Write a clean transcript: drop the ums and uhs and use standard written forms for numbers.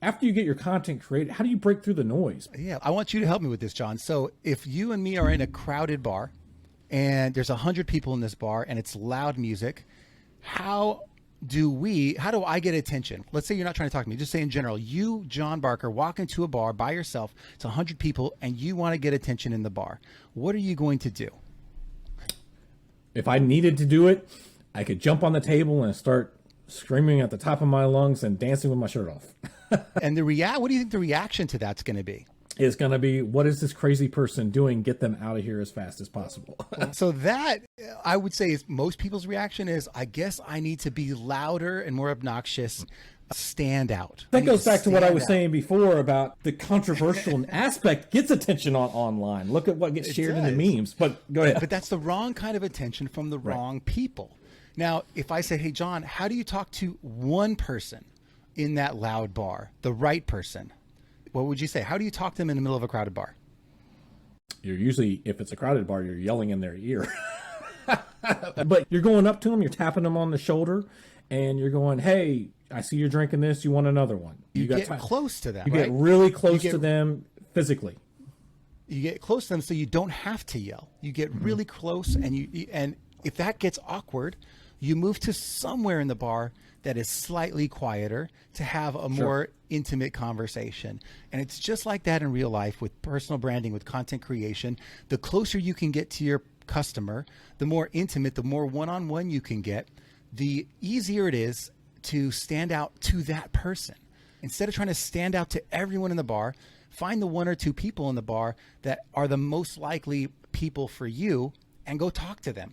After you get your content created, how do you break through the noise? Yeah, I want you to help me with this, John. So if you and me are in a crowded bar and there's 100 people in this bar and it's loud music, how do I get attention? Let's say you're not trying to talk to me. Just say in general, you, John Barker, walk into a bar by yourself. It's 100 people and you want to get attention in the bar. What are you going to do? If I needed to do it, I could jump on the table and start screaming at the top of my lungs and dancing with my shirt off. And what do you think the reaction to that's going to be? It's going to be, what is this crazy person doing? Get them out of here as fast as possible. So that, I would say, is most people's reaction is, I guess I need to be louder and more obnoxious, stand out. That goes back to what I was saying before about the controversial aspect gets attention online. Look at what gets shared in the memes. But go ahead. But that's the wrong kind of attention from the wrong people. Now, if I say, hey, John, how do you talk to one person in that loud bar, the right person? What would you say? How do you talk to them in the middle of a crowded bar? You're usually, if it's a crowded bar, you're yelling in their ear. But you're going up to them, you're tapping them on the shoulder, and you're going, hey, I see you're drinking this. You want another one? You get close to them. You get really close to them physically. You get close to them so you don't have to yell. You get really close, and if that gets awkward, you move to somewhere in the bar that is slightly quieter to have a more intimate conversation. And it's just like that in real life with personal branding, with content creation. The closer you can get to your customer, the more intimate, the more one-on-one you can get, the easier it is to stand out to that person. Instead of trying to stand out to everyone in the bar, find the one or two people in the bar that are the most likely people for you and go talk to them.